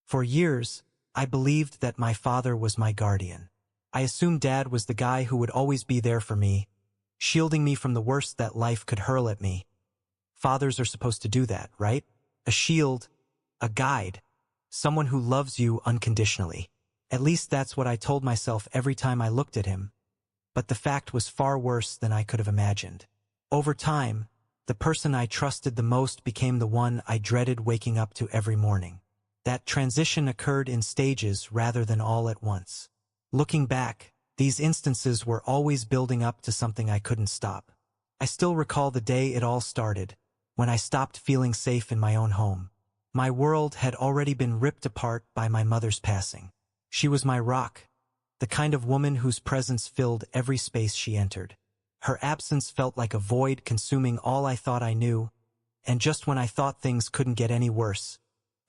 For years, I believed that my father was my guardian. I assumed Dad was the guy who would always be there for me, shielding me from the worst that life could hurl at me. Fathers are supposed to do that, right? A shield, a guide, someone who loves you unconditionally. At least that's what I told myself every time I looked at him. But the fact was far worse than I could have imagined. Over time, the person I trusted the most became the one I dreaded waking up to every morning. That transition occurred in stages rather than all at once. Looking back, these instances were always building up to something I couldn't stop. I still recall the day it all started, when I stopped feeling safe in my own home. My world had already been ripped apart by my mother's passing. She was my rock, the kind of woman whose presence filled every space she entered. Her absence felt like a void consuming all I thought I knew, and just when I thought things couldn't get any worse,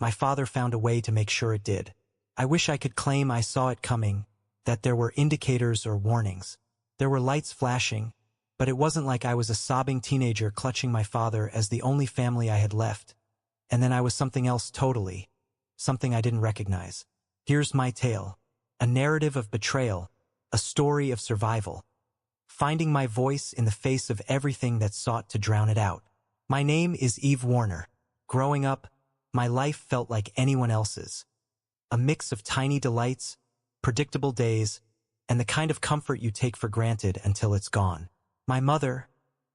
my father found a way to make sure it did. I wish I could claim I saw it coming, that there were indicators or warnings. There were lights flashing, but it wasn't like I was a sobbing teenager clutching my father as the only family I had left, and then I was something else totally, something I didn't recognize. Here's my tale, a narrative of betrayal, a story of survival, finding my voice in the face of everything that sought to drown it out. My name is Eve Warner. Growing up, my life felt like anyone else's. A mix of tiny delights, predictable days, and the kind of comfort you take for granted until it's gone. My mother,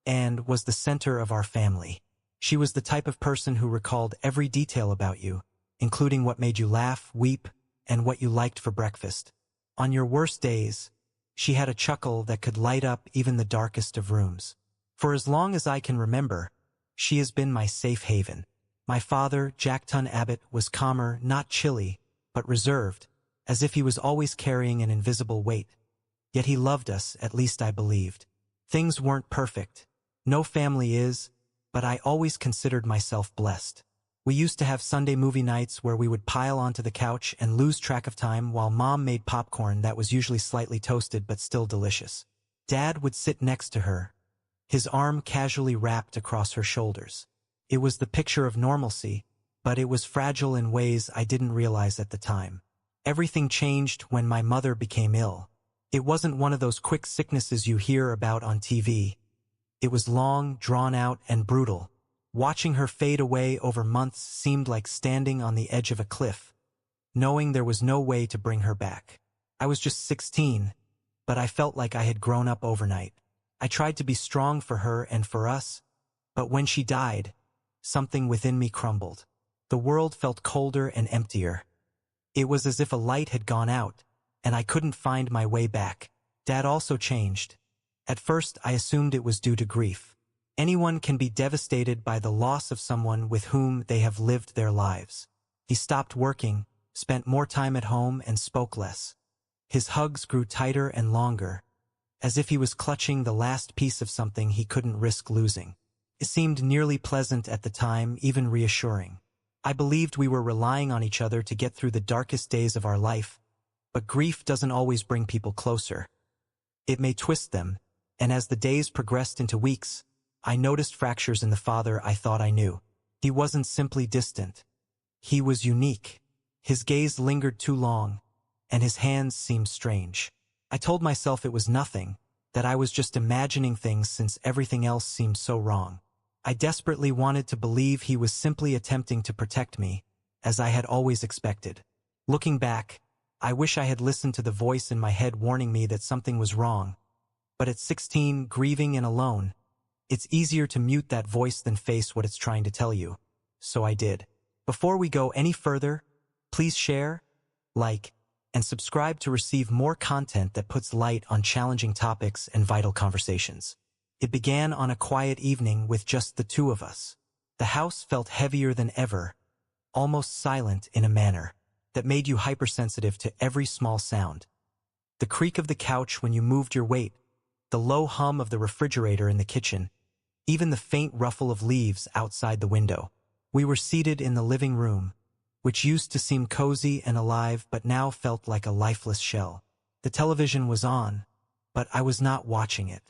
Anne, was the center of our family. She was the type of person who recalled every detail about you, including what made you laugh, weep, and what you liked for breakfast. On your worst days, she had a chuckle that could light up even the darkest of rooms. For as long as I can remember, she has been my safe haven. My father, Jack Tun Abbott, was calmer, not chilly, but reserved, as if he was always carrying an invisible weight. Yet he loved us, at least I believed. Things weren't perfect. No family is, but I always considered myself blessed. We used to have Sunday movie nights where we would pile onto the couch and lose track of time while Mom made popcorn that was usually slightly toasted but still delicious. Dad would sit next to her, his arm casually wrapped across her shoulders. It was the picture of normalcy, but it was fragile in ways I didn't realize at the time. Everything changed when my mother became ill. It wasn't one of those quick sicknesses you hear about on TV. It was long, drawn out, and brutal. Watching her fade away over months seemed like standing on the edge of a cliff, knowing there was no way to bring her back. I was just 16, but I felt like I had grown up overnight. I tried to be strong for her and for us, but when she died, something within me crumbled. The world felt colder and emptier. It was as if a light had gone out, and I couldn't find my way back. Dad also changed. At first, I assumed it was due to grief. Anyone can be devastated by the loss of someone with whom they have lived their lives. He stopped working, spent more time at home, and spoke less. His hugs grew tighter and longer, as if he was clutching the last piece of something he couldn't risk losing. It seemed nearly pleasant at the time, even reassuring. I believed we were relying on each other to get through the darkest days of our life, but grief doesn't always bring people closer. It may twist them, and as the days progressed into weeks, I noticed fractures in the father I thought I knew. He wasn't simply distant. He was unique. His gaze lingered too long, and his hands seemed strange. I told myself it was nothing, that I was just imagining things since everything else seemed so wrong. I desperately wanted to believe he was simply attempting to protect me, as I had always expected. Looking back, I wish I had listened to the voice in my head warning me that something was wrong. But at 16, grieving and alone, it's easier to mute that voice than face what it's trying to tell you. So I did. Before we go any further, please share, like, and subscribe to receive more content that puts light on challenging topics and vital conversations. It began on a quiet evening with just the two of us. The house felt heavier than ever, almost silent in a manner that made you hypersensitive to every small sound. The creak of the couch when you moved your weight, the low hum of the refrigerator in the kitchen, even the faint ruffle of leaves outside the window. We were seated in the living room, which used to seem cozy and alive but now felt like a lifeless shell. The television was on, but I was not watching it.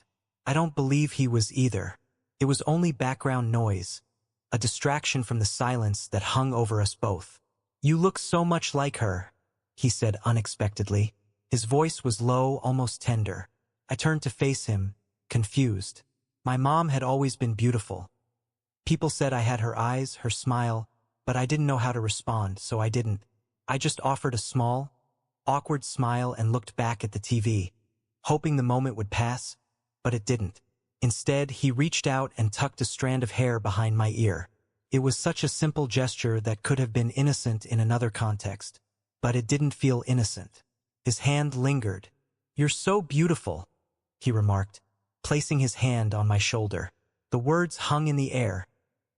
I don't believe he was either. It was only background noise, a distraction from the silence that hung over us both. "You look so much like her," he said unexpectedly. His voice was low, almost tender. I turned to face him, confused. My mom had always been beautiful. People said I had her eyes, her smile, but I didn't know how to respond, so I didn't. I just offered a small, awkward smile and looked back at the TV, hoping the moment would pass, but it didn't. Instead, he reached out and tucked a strand of hair behind my ear. It was such a simple gesture that could have been innocent in another context, but it didn't feel innocent. His hand lingered. "You're so beautiful," he remarked, placing his hand on my shoulder. The words hung in the air,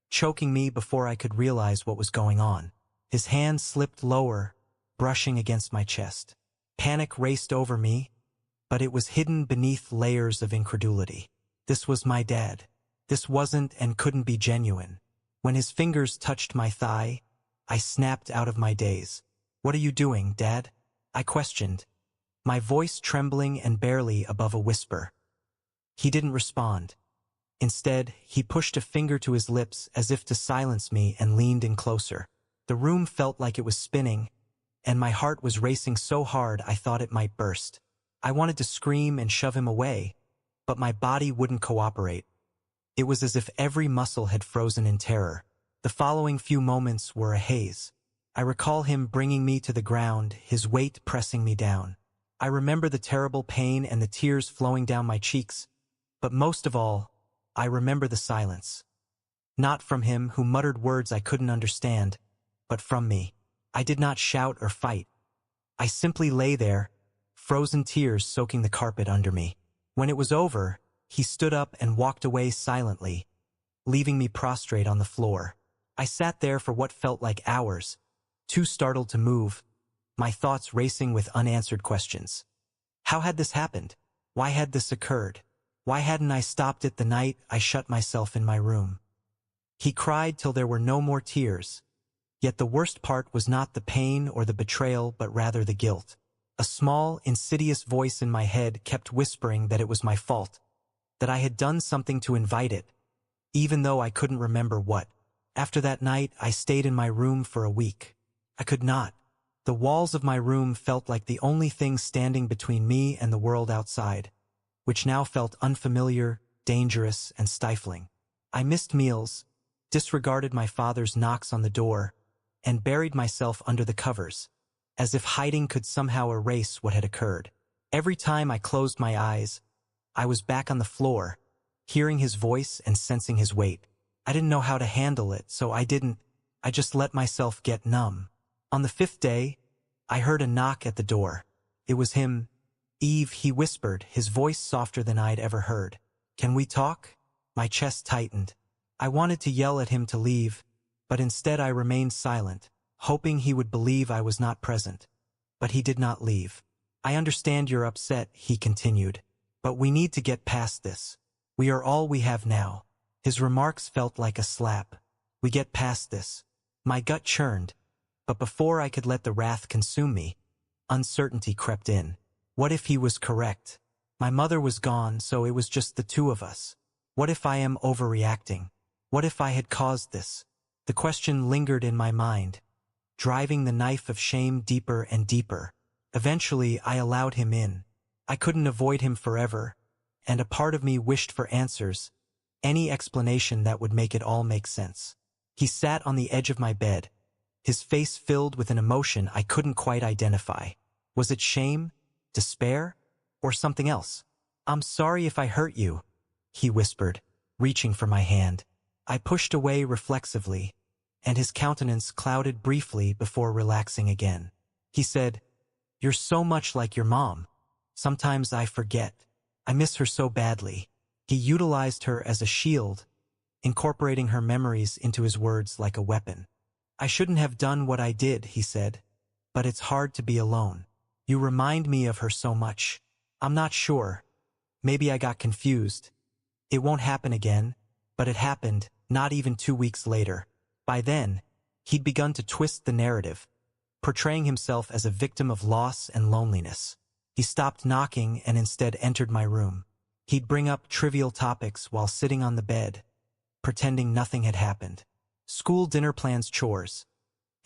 choking me before I could realize what was going on. His hand slipped lower, brushing against my chest. Panic raced over me, but it was hidden beneath layers of incredulity. This was my dad. This wasn't and couldn't be genuine. When his fingers touched my thigh, I snapped out of my daze. "What are you doing, Dad?" I questioned, my voice trembling and barely above a whisper. He didn't respond. Instead, he pushed a finger to his lips as if to silence me and leaned in closer. The room felt like it was spinning, and my heart was racing so hard I thought it might burst. I wanted to scream and shove him away, but my body wouldn't cooperate. It was as if every muscle had frozen in terror. The following few moments were a haze. I recall him bringing me to the ground, his weight pressing me down. I remember the terrible pain and the tears flowing down my cheeks, but most of all, I remember the silence. Not from him, who muttered words I couldn't understand, but from me. I did not shout or fight. I simply lay there, frozen tears soaking the carpet under me. When it was over, he stood up and walked away silently, leaving me prostrate on the floor. I sat there for what felt like hours, too startled to move, my thoughts racing with unanswered questions. How had this happened? Why had this occurred? Why hadn't I stopped it the night I shut myself in my room? He cried till there were no more tears. Yet the worst part was not the pain or the betrayal, but rather the guilt. A small, insidious voice in my head kept whispering that it was my fault, that I had done something to invite it, even though I couldn't remember what. After that night, I stayed in my room for a week. I could not. The walls of my room felt like the only thing standing between me and the world outside, which now felt unfamiliar, dangerous, and stifling. I missed meals, disregarded my father's knocks on the door, and buried myself under the covers, as if hiding could somehow erase what had occurred. Every time I closed my eyes, I was back on the floor, hearing his voice and sensing his weight. I didn't know how to handle it, so I just let myself get numb. On the 5th day, I heard a knock at the door. It was him. "Eve," he whispered, his voice softer than I'd ever heard. "Can we talk?" My chest tightened. I wanted to yell at him to leave, but instead I remained silent, hoping he would believe I was not present. But he did not leave. "I understand you're upset," he continued, "but we need to get past this. We are all we have now." His remarks felt like a slap. "We get past this." My gut churned, but before I could let the wrath consume me, uncertainty crept in. What if he was correct? My mother was gone, so it was just the two of us. What if I am overreacting? What if I had caused this? The question lingered in my mind, driving the knife of shame deeper and deeper. Eventually, I allowed him in. I couldn't avoid him forever, and a part of me wished for answers, any explanation that would make it all make sense. He sat on the edge of my bed, his face filled with an emotion I couldn't quite identify. Was it shame, despair, or something else? "I'm sorry if I hurt you," he whispered, reaching for my hand. I pushed away reflexively, and his countenance clouded briefly before relaxing again. He said, "You're so much like your mom. Sometimes I forget. I miss her so badly." He utilized her as a shield, incorporating her memories into his words like a weapon. "I shouldn't have done what I did," he said, "but it's hard to be alone. You remind me of her so much. I'm not sure. Maybe I got confused. It won't happen again," but it happened, not even 2 weeks later. By then, he'd begun to twist the narrative, portraying himself as a victim of loss and loneliness. He stopped knocking and instead entered my room. He'd bring up trivial topics while sitting on the bed, pretending nothing had happened. School dinner plans, chores.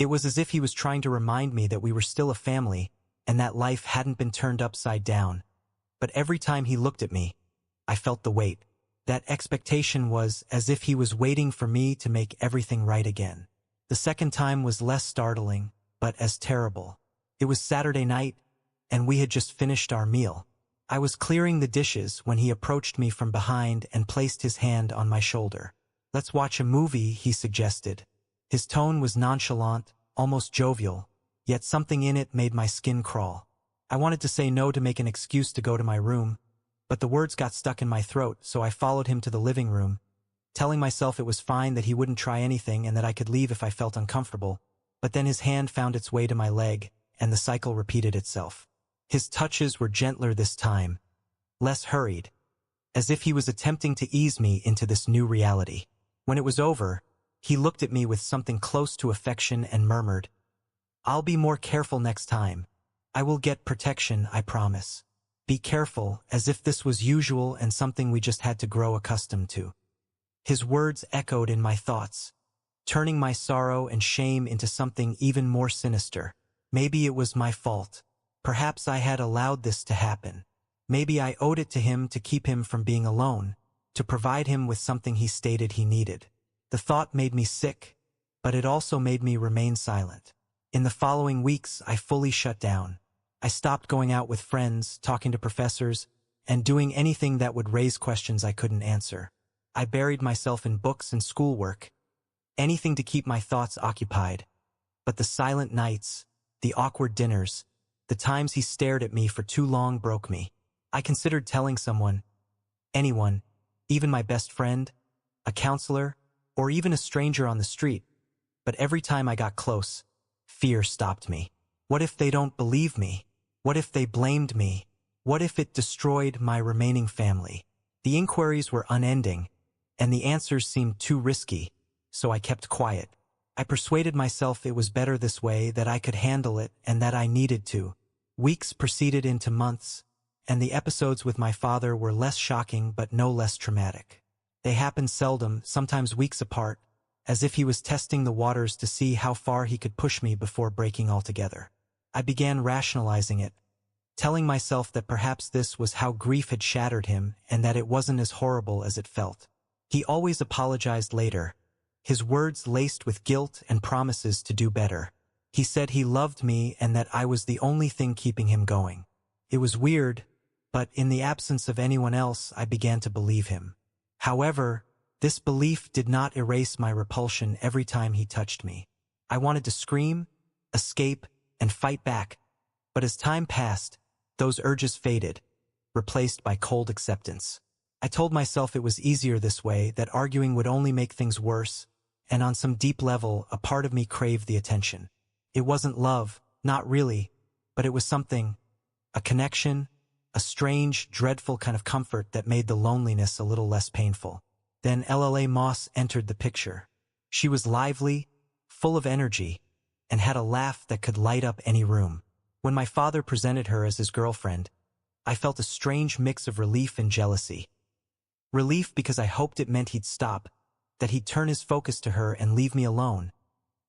It was as if he was trying to remind me that we were still a family and that life hadn't been turned upside down. But every time he looked at me, I felt the weight. That expectation was as if he was waiting for me to make everything right again. The second time was less startling, but as terrible. It was Saturday night, and we had just finished our meal. I was clearing the dishes when he approached me from behind and placed his hand on my shoulder. "Let's watch a movie," he suggested. His tone was nonchalant, almost jovial, yet something in it made my skin crawl. I wanted to say no to make an excuse to go to my room, but the words got stuck in my throat, so I followed him to the living room, telling myself it was fine that he wouldn't try anything and that I could leave if I felt uncomfortable. But then his hand found its way to my leg, and the cycle repeated itself. His touches were gentler this time, less hurried, as if he was attempting to ease me into this new reality. When it was over, he looked at me with something close to affection and murmured, "I'll be more careful next time. I will get protection, I promise." Be careful, as if this was usual and something we just had to grow accustomed to. His words echoed in my thoughts, turning my sorrow and shame into something even more sinister. Maybe it was my fault. Perhaps I had allowed this to happen. Maybe I owed it to him to keep him from being alone, to provide him with something he stated he needed. The thought made me sick, but it also made me remain silent. In the following weeks, I fully shut down. I stopped going out with friends, talking to professors, and doing anything that would raise questions I couldn't answer. I buried myself in books and schoolwork, anything to keep my thoughts occupied. But the silent nights, the awkward dinners, the times he stared at me for too long broke me. I considered telling someone, anyone, even my best friend, a counselor, or even a stranger on the street, but every time I got close, fear stopped me. What if they don't believe me? What if they blamed me? What if it destroyed my remaining family? The inquiries were unending, and the answers seemed too risky, so I kept quiet. I persuaded myself it was better this way, that I could handle it and that I needed to. Weeks proceeded into months, and the episodes with my father were less shocking but no less traumatic. They happened seldom, sometimes weeks apart, as if he was testing the waters to see how far he could push me before breaking altogether. I began rationalizing it, telling myself that perhaps this was how grief had shattered him and that it wasn't as horrible as it felt. He always apologized later, his words laced with guilt and promises to do better. He said he loved me and that I was the only thing keeping him going. It was weird, but in the absence of anyone else, I began to believe him. However, this belief did not erase my repulsion every time he touched me. I wanted to scream, escape, and fight back, but as time passed, those urges faded, replaced by cold acceptance. I told myself it was easier this way, that arguing would only make things worse, and on some deep level, a part of me craved the attention. It wasn't love, not really, but it was something, a connection, a strange, dreadful kind of comfort that made the loneliness a little less painful. Then LLA Moss entered the picture. She was lively, full of energy, and had a laugh that could light up any room. When my father presented her as his girlfriend, I felt a strange mix of relief and jealousy. Relief because I hoped it meant he'd stop, that he'd turn his focus to her and leave me alone.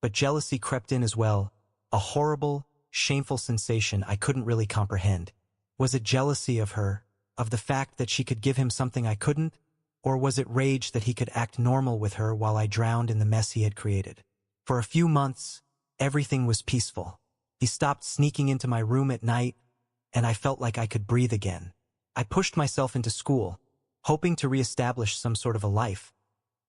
But jealousy crept in as well, a horrible, shameful sensation I couldn't really comprehend. Was it jealousy of her, of the fact that she could give him something I couldn't? Or was it rage that he could act normal with her while I drowned in the mess he had created? For a few months, everything was peaceful. He stopped sneaking into my room at night, and I felt like I could breathe again. I pushed myself into school, hoping to reestablish some sort of a life.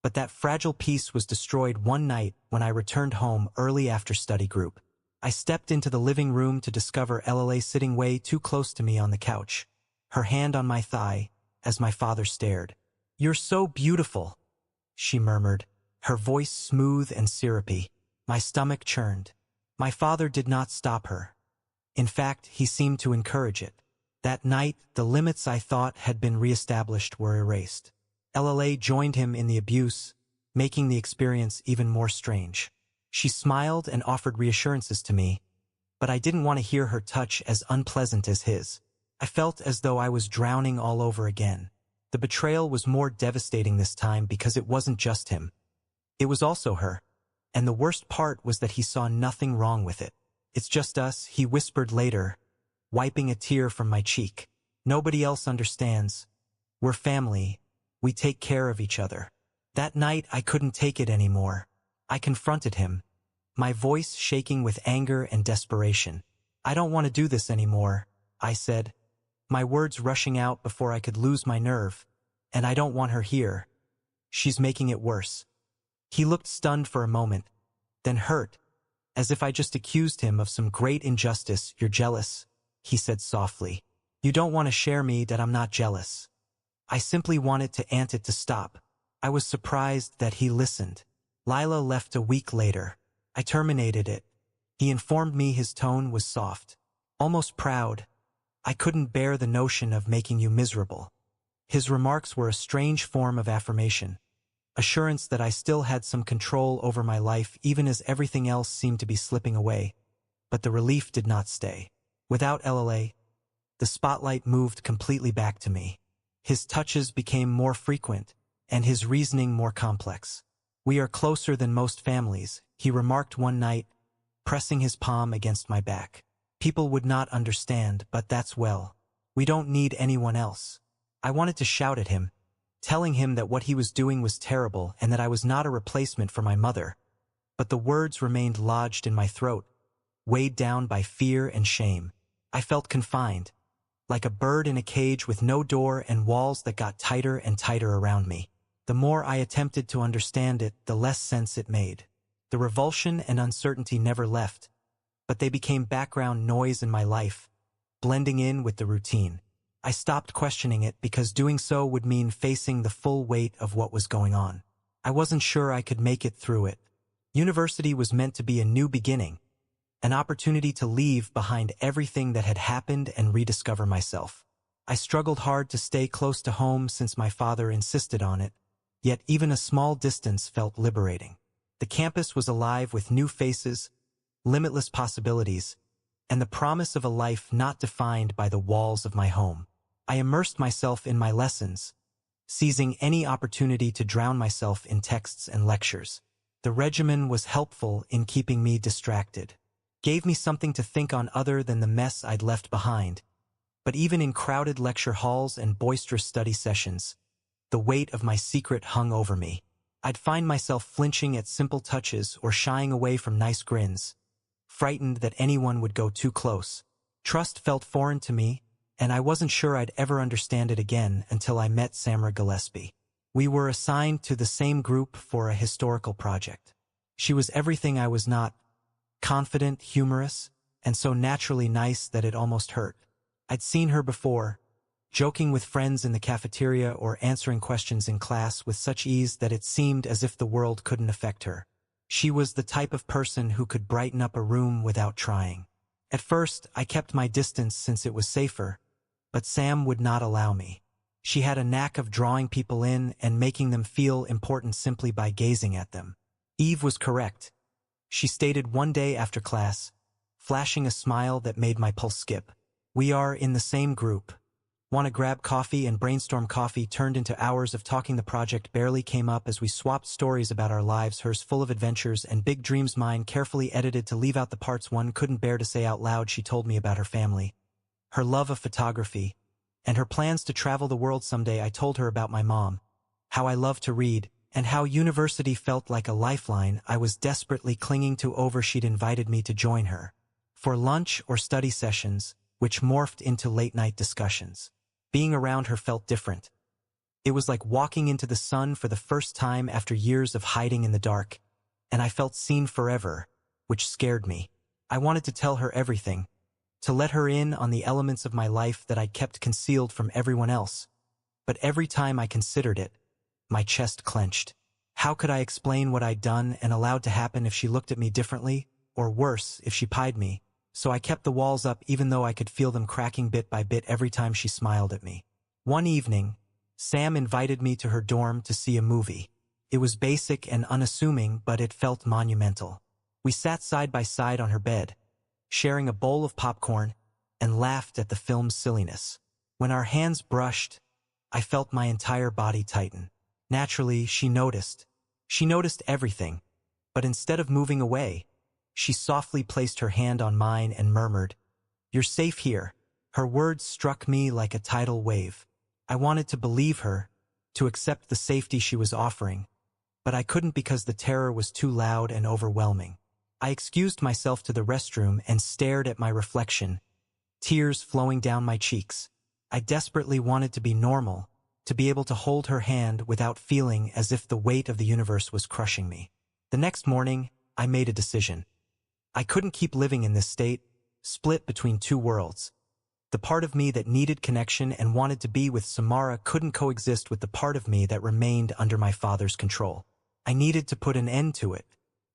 But that fragile peace was destroyed one night when I returned home early after study group. I stepped into the living room to discover LLA sitting way too close to me on the couch, her hand on my thigh, as my father stared. "You're so beautiful," she murmured, her voice smooth and syrupy. My stomach churned. My father did not stop her. In fact, he seemed to encourage it. That night, the limits I thought had been reestablished were erased. LLA joined him in the abuse, making the experience even more strange. She smiled and offered reassurances to me, but I didn't want to hear her touch as unpleasant as his. I felt as though I was drowning all over again. The betrayal was more devastating this time because it wasn't just him. It was also her. And the worst part was that he saw nothing wrong with it. "It's just us," he whispered later, wiping a tear from my cheek. "Nobody else understands. We're family. We take care of each other." That night I couldn't take it anymore. I confronted him, my voice shaking with anger and desperation. "I don't want to do this anymore," I said, my words rushing out before I could lose my nerve. "And I don't want her here. She's making it worse." He looked stunned for a moment, then hurt, as if I just accused him of some great injustice. "You're jealous," he said softly. "You don't want to share me that I'm not jealous." I simply wanted to ant it to stop. I was surprised that he listened. Lila left a week later. I terminated it. He informed me his tone was soft, almost proud. "I couldn't bear the notion of making you miserable." His remarks were a strange form of affirmation, assurance that I still had some control over my life even as everything else seemed to be slipping away. But the relief did not stay. Without LLA, the spotlight moved completely back to me. His touches became more frequent, and his reasoning more complex. "We are closer than most families," he remarked one night, pressing his palm against my back. "People would not understand, but that's well. We don't need anyone else." I wanted to shout at him, telling him that what he was doing was terrible and that I was not a replacement for my mother. But the words remained lodged in my throat, weighed down by fear and shame. I felt confined, like a bird in a cage with no door and walls that got tighter and tighter around me. The more I attempted to understand it, the less sense it made. The revulsion and uncertainty never left, but they became background noise in my life, blending in with the routine. I stopped questioning it because doing so would mean facing the full weight of what was going on. I wasn't sure I could make it through it. University was meant to be a new beginning, an opportunity to leave behind everything that had happened and rediscover myself. I struggled hard to stay close to home since my father insisted on it, yet even a small distance felt liberating. The campus was alive with new faces, limitless possibilities, and the promise of a life not defined by the walls of my home. I immersed myself in my lessons, seizing any opportunity to drown myself in texts and lectures. The regimen was helpful in keeping me distracted, gave me something to think on other than the mess I'd left behind. But even in crowded lecture halls and boisterous study sessions, the weight of my secret hung over me. I'd find myself flinching at simple touches or shying away from nice grins, frightened that anyone would go too close. Trust felt foreign to me, and I wasn't sure I'd ever understand it again until I met Samra Gillespie. We were assigned to the same group for a historical project. She was everything I was not, confident, humorous, and so naturally nice that it almost hurt. I'd seen her before, joking with friends in the cafeteria or answering questions in class with such ease that it seemed as if the world couldn't affect her. She was the type of person who could brighten up a room without trying. At first, I kept my distance since it was safer, but Sam would not allow me. She had a knack of drawing people in and making them feel important simply by gazing at them. Eve was correct, she stated one day after class, flashing a smile that made my pulse skip. "We are in the same group. Want to grab coffee?" And brainstorm coffee turned into hours of talking. The project barely came up as we swapped stories about our lives, hers full of adventures and big dreams, mine carefully edited to leave out the parts one couldn't bear to say out loud. She told me about her family, her love of photography, and her plans to travel the world someday. I told her about my mom, how I loved to read, and how university felt like a lifeline I was desperately clinging to. She'd invited me to join her for lunch or study sessions, which morphed into late-night discussions. Being around her felt different. It was like walking into the sun for the first time after years of hiding in the dark, and I felt seen forever, which scared me. I wanted to tell her everything, to let her in on the elements of my life that I kept concealed from everyone else. But every time I considered it, my chest clenched. How could I explain what I'd done and allowed to happen if she looked at me differently, or worse, if she pied me? So I kept the walls up even though I could feel them cracking bit by bit every time she smiled at me. One evening, Sam invited me to her dorm to see a movie. It was basic and unassuming, but it felt monumental. We sat side by side on her bed, sharing a bowl of popcorn, and laughed at the film's silliness. When our hands brushed, I felt my entire body tighten. Naturally, she noticed. She noticed everything. But instead of moving away, she softly placed her hand on mine and murmured, "You're safe here." Her words struck me like a tidal wave. I wanted to believe her, to accept the safety she was offering, but I couldn't because the terror was too loud and overwhelming. I excused myself to the restroom and stared at my reflection, tears flowing down my cheeks. I desperately wanted to be normal, to be able to hold her hand without feeling as if the weight of the universe was crushing me. The next morning, I made a decision. I couldn't keep living in this state, split between two worlds. The part of me that needed connection and wanted to be with Samara couldn't coexist with the part of me that remained under my father's control. I needed to put an end to it.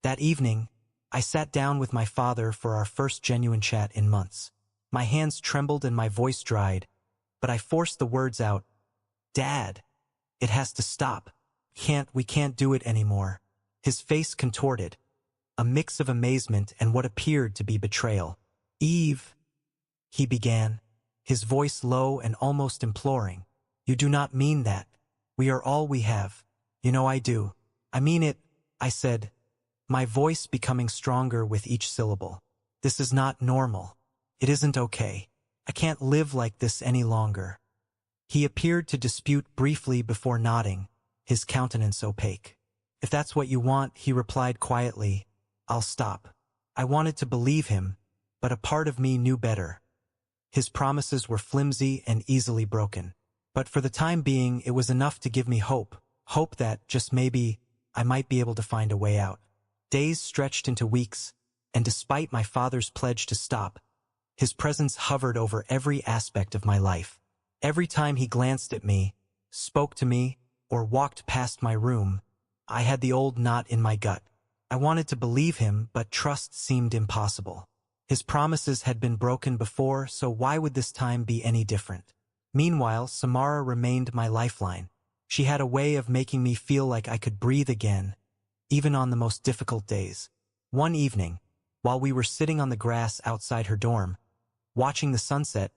That evening, I sat down with my father for our first genuine chat in months. My hands trembled and my voice dried, but I forced the words out. "Dad, it has to stop. We can't do it anymore." His face contorted, a mix of amazement and what appeared to be betrayal. "Eve," he began, his voice low and almost imploring. "You do not mean that. We are all we have." "You know I do. I mean it," I said, my voice becoming stronger with each syllable. "This is not normal. It isn't okay. I can't live like this any longer." He appeared to dispute briefly before nodding, his countenance opaque. "If that's what you want," he replied quietly, "I'll stop." I wanted to believe him, but a part of me knew better. His promises were flimsy and easily broken. But for the time being, it was enough to give me hope that, just maybe, I might be able to find a way out. Days stretched into weeks, and despite my father's pledge to stop, his presence hovered over every aspect of my life. Every time he glanced at me, spoke to me, or walked past my room, I had the old knot in my gut. I wanted to believe him, but trust seemed impossible. His promises had been broken before, so why would this time be any different? Meanwhile, Samara remained my lifeline. She had a way of making me feel like I could breathe again, even on the most difficult days. One evening, while we were sitting on the grass outside her dorm, watching the sunset,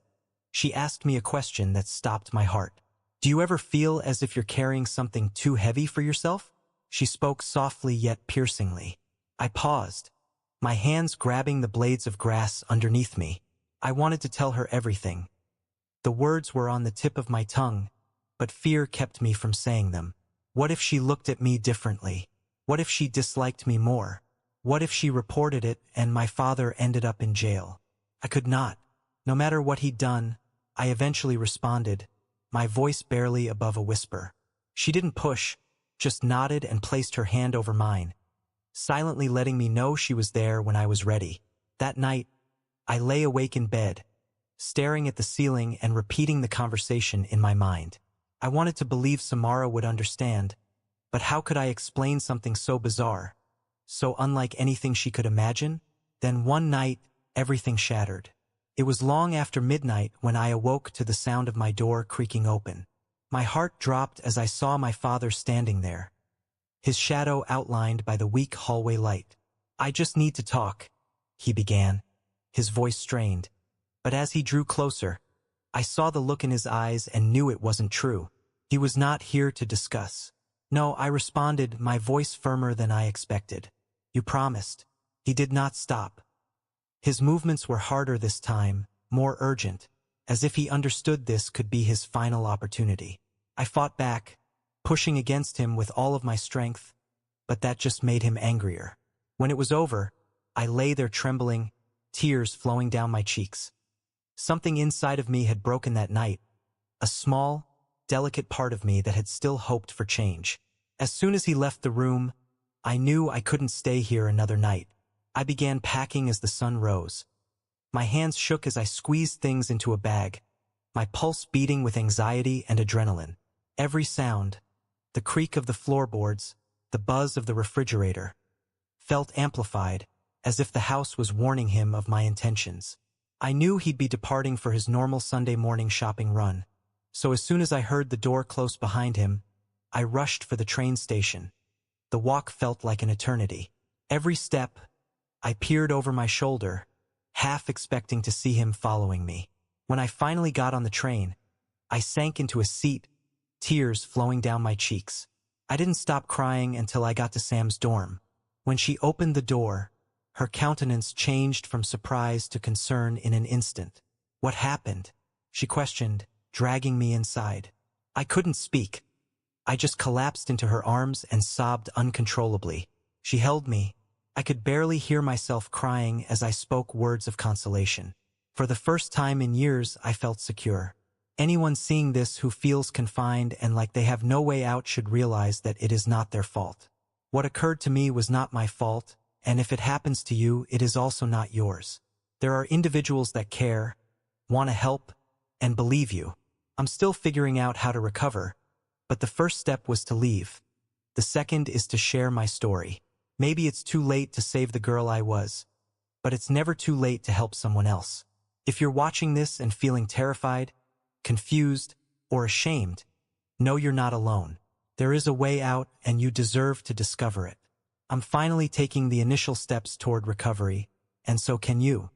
she asked me a question that stopped my heart. "Do you ever feel as if you're carrying something too heavy for yourself?" She spoke softly yet piercingly. I paused, my hands grabbing the blades of grass underneath me. I wanted to tell her everything. The words were on the tip of my tongue, but fear kept me from saying them. What if she looked at me differently? What if she disliked me more? What if she reported it and my father ended up in jail? I could not. No matter what he'd done, I eventually responded, my voice barely above a whisper. She didn't push, just nodded and placed her hand over mine, silently letting me know she was there when I was ready. That night, I lay awake in bed, staring at the ceiling and repeating the conversation in my mind. I wanted to believe Samara would understand, but how could I explain something so bizarre, so unlike anything she could imagine? Then one night, everything shattered. It was long after midnight when I awoke to the sound of my door creaking open. My heart dropped as I saw my father standing there, his shadow outlined by the weak hallway light. "I just need to talk," he began, his voice strained. But as he drew closer, I saw the look in his eyes and knew it wasn't true. He was not here to discuss. "No," I responded, my voice firmer than I expected. "You promised." He did not stop. His movements were harder this time, more urgent, as if he understood this could be his final opportunity. I fought back, pushing against him with all of my strength, but that just made him angrier. When it was over, I lay there trembling, tears flowing down my cheeks. Something inside of me had broken that night, a small, delicate part of me that had still hoped for change. As soon as he left the room, I knew I couldn't stay here another night. I began packing as the sun rose. My hands shook as I squeezed things into a bag, my pulse beating with anxiety and adrenaline. Every sound, the creak of the floorboards, the buzz of the refrigerator, felt amplified, as if the house was warning him of my intentions. I knew he'd be departing for his normal Sunday morning shopping run, so as soon as I heard the door close behind him, I rushed for the train station. The walk felt like an eternity. Every step, I peered over my shoulder, half expecting to see him following me. When I finally got on the train, I sank into a seat, tears flowing down my cheeks. I didn't stop crying until I got to Sam's dorm. When she opened the door, her countenance changed from surprise to concern in an instant. "What happened?" she questioned, dragging me inside. I couldn't speak. I just collapsed into her arms and sobbed uncontrollably. She held me. I could barely hear myself crying as I spoke words of consolation. For the first time in years, I felt secure. Anyone seeing this who feels confined and like they have no way out should realize that it is not their fault. What occurred to me was not my fault, and if it happens to you, it is also not yours. There are individuals that care, want to help, and believe you. I'm still figuring out how to recover, but the first step was to leave. The second is to share my story. Maybe it's too late to save the girl I was, but it's never too late to help someone else. If you're watching this and feeling terrified, confused, or ashamed, know you're not alone. There is a way out, and you deserve to discover it. I'm finally taking the initial steps toward recovery, and so can you.